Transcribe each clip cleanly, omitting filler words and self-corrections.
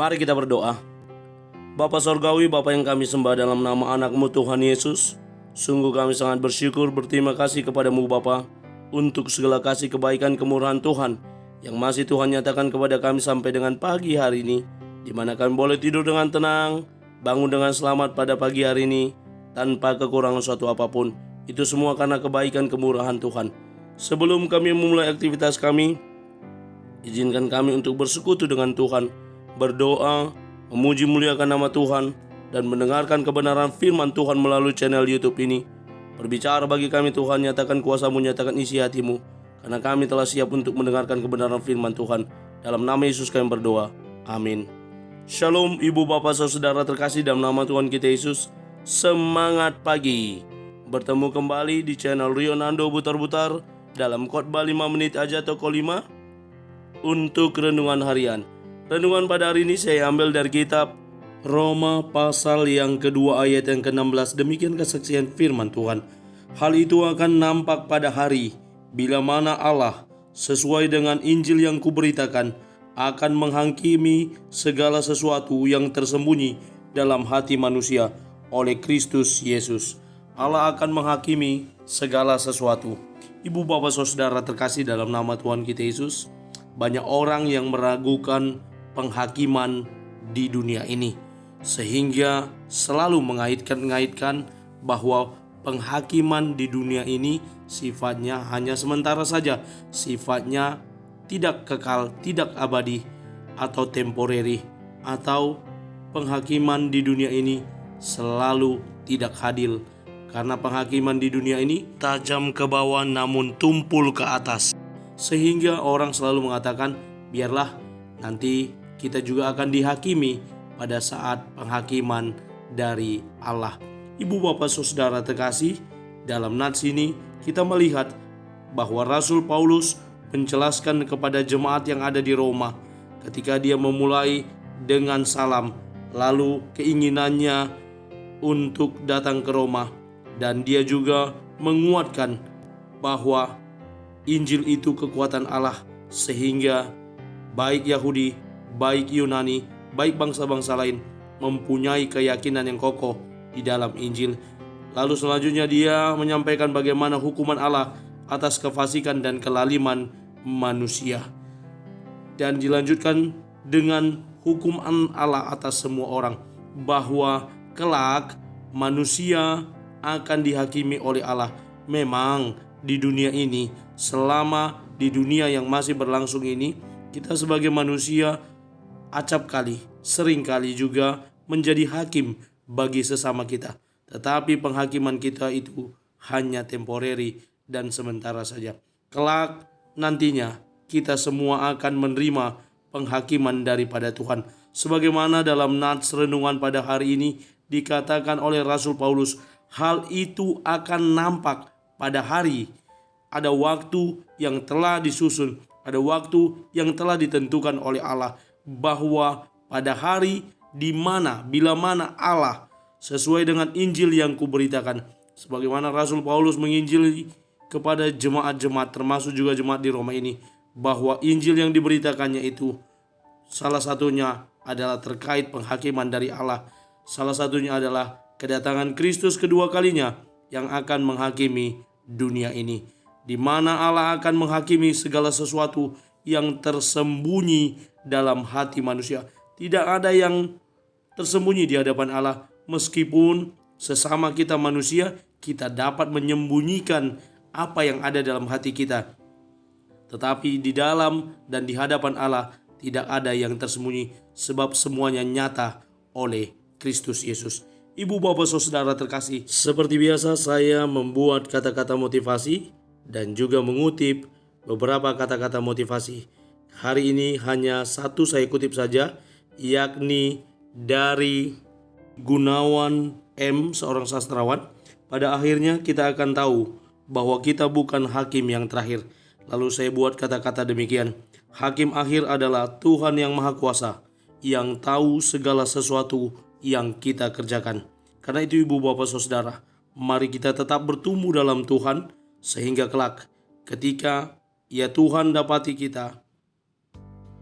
Mari kita berdoa. Bapa Sorgawi, Bapa yang kami sembah dalam nama anak-Mu Tuhan Yesus, sungguh kami sangat bersyukur, berterima kasih kepadamu Bapa untuk segala kasih kebaikan kemurahan Tuhan yang masih Tuhan nyatakan kepada kami sampai dengan pagi hari ini, di mana kami boleh tidur dengan tenang, bangun dengan selamat pada pagi hari ini tanpa kekurangan suatu apapun. Itu semua karena kebaikan kemurahan Tuhan. Sebelum kami memulai aktivitas kami, izinkan kami untuk bersekutu dengan Tuhan, berdoa, memuji muliakan nama Tuhan, dan mendengarkan kebenaran firman Tuhan melalui channel YouTube ini. Berbicara bagi kami Tuhan, nyatakan kuasa-Mu, nyatakan isi hati-Mu, karena kami telah siap untuk mendengarkan kebenaran firman Tuhan. Dalam nama Yesus kami berdoa, amin. Shalom ibu bapak saudara terkasih dalam nama Tuhan kita Yesus. Semangat pagi. Bertemu kembali di channel Rionando Butar-Butar dalam khotbah 5 menit aja toko 5 untuk renungan harian. Renungan pada hari ini saya ambil dari kitab Roma pasal yang kedua ayat yang ke-16. Demikian kesaksian firman Tuhan. Hal itu akan nampak pada hari bila mana Allah sesuai dengan Injil yang kuberitakan akan menghakimi segala sesuatu yang tersembunyi dalam hati manusia oleh Kristus Yesus. Allah akan menghakimi segala sesuatu. Ibu bapak saudara terkasih dalam nama Tuhan kita Yesus, banyak orang yang meragukan penghakiman di dunia ini, sehingga selalu mengait-ngaitkan bahwa penghakiman di dunia ini sifatnya hanya sementara saja, sifatnya tidak kekal, tidak abadi atau temporary, atau penghakiman di dunia ini selalu tidak adil, karena penghakiman di dunia ini tajam ke bawah namun tumpul ke atas, sehingga orang selalu mengatakan biarlah nanti kita juga akan dihakimi pada saat penghakiman dari Allah. Ibu bapak saudara terkasih, dalam nats ini kita melihat bahwa Rasul Paulus menjelaskan kepada jemaat yang ada di Roma ketika dia memulai dengan salam, lalu keinginannya untuk datang ke Roma, dan dia juga menguatkan bahwa Injil itu kekuatan Allah, sehingga baik Yahudi, baik Yunani, baik bangsa-bangsa lain mempunyai keyakinan yang kokoh di dalam Injil. Lalu selanjutnya dia menyampaikan bagaimana hukuman Allah atas kefasikan dan kelaliman manusia, dan dilanjutkan dengan hukuman Allah atas semua orang, bahwa kelak manusia akan dihakimi oleh Allah. Memang di dunia ini, selama di dunia yang masih berlangsung ini, kita sebagai manusia acap kali, sering kali juga menjadi hakim bagi sesama kita. Tetapi penghakiman kita itu hanya temporary dan sementara saja. Kelak nantinya kita semua akan menerima penghakiman daripada Tuhan. Sebagaimana dalam nats renungan pada hari ini dikatakan oleh Rasul Paulus, hal itu akan nampak pada hari. Ada waktu yang telah disusun, ada waktu yang telah ditentukan oleh Allah, bahwa pada hari di mana, bila mana Allah sesuai dengan Injil yang kuberitakan, sebagaimana Rasul Paulus menginjili kepada jemaat-jemaat, termasuk juga jemaat di Roma ini, bahwa Injil yang diberitakannya itu salah satunya adalah terkait penghakiman dari Allah. Salah satunya adalah kedatangan Kristus kedua kalinya yang akan menghakimi dunia ini, di mana Allah akan menghakimi segala sesuatu yang tersembunyi dalam hati manusia. Tidak ada yang tersembunyi di hadapan Allah, meskipun sesama kita manusia, kita dapat menyembunyikan apa yang ada dalam hati kita. Tetapi di dalam dan di hadapan Allah tidak ada yang tersembunyi, sebab semuanya nyata oleh Kristus Yesus. Ibu bapak saudara terkasih, seperti biasa saya membuat kata-kata motivasi dan juga mengutip beberapa kata-kata motivasi. Hari ini hanya satu saya kutip saja, yakni dari Gunawan M, seorang sastrawan. Pada akhirnya kita akan tahu bahwa kita bukan hakim yang terakhir. Lalu saya buat kata-kata demikian: hakim akhir adalah Tuhan yang Maha Kuasa, yang tahu segala sesuatu yang kita kerjakan. Karena itu ibu bapak saudara, mari kita tetap bertumbuh dalam Tuhan, sehingga kelak ketika ya Tuhan dapati kita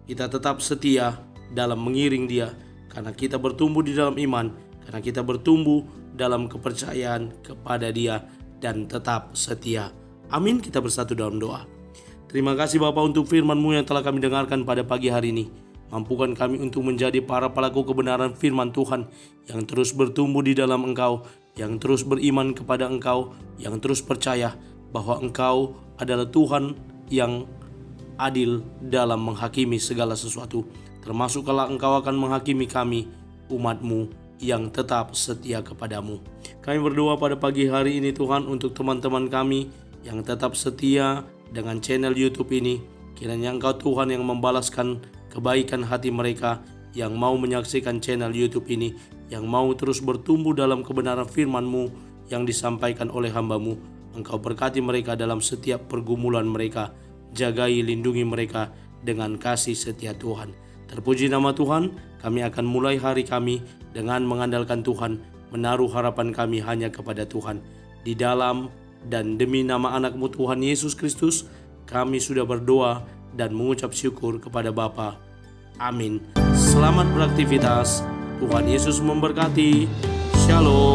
tetap setia dalam mengiring dia, karena kita bertumbuh di dalam iman, karena kita bertumbuh dalam kepercayaan kepada dia dan tetap setia. Amin. Kita bersatu dalam doa. Terima kasih Bapa untuk firman-Mu yang telah kami dengarkan pada pagi hari ini. Mampukan kami untuk menjadi para pelaku kebenaran firman Tuhan yang terus bertumbuh di dalam Engkau, yang terus beriman kepada Engkau, yang terus percaya bahwa Engkau adalah Tuhan yang adil dalam menghakimi segala sesuatu. Termasuk kalau Engkau akan menghakimi kami, umat-Mu yang tetap setia kepadamu. Kami berdoa pada pagi hari ini Tuhan untuk teman-teman kami yang tetap setia dengan channel YouTube ini. Kiranya Engkau Tuhan yang membalaskan kebaikan hati mereka yang mau menyaksikan channel YouTube ini, yang mau terus bertumbuh dalam kebenaran firman-Mu yang disampaikan oleh hamba-Mu. Engkau berkati mereka dalam setiap pergumulan mereka. Jagai, lindungi mereka dengan kasih setia Tuhan. Terpuji nama Tuhan. Kami akan mulai hari kami dengan mengandalkan Tuhan, menaruh harapan kami hanya kepada Tuhan. Di dalam dan demi nama anak-Mu Tuhan Yesus Kristus, kami sudah berdoa dan mengucap syukur kepada Bapa. Amin. Selamat beraktivitas. Tuhan Yesus memberkati. Shalom.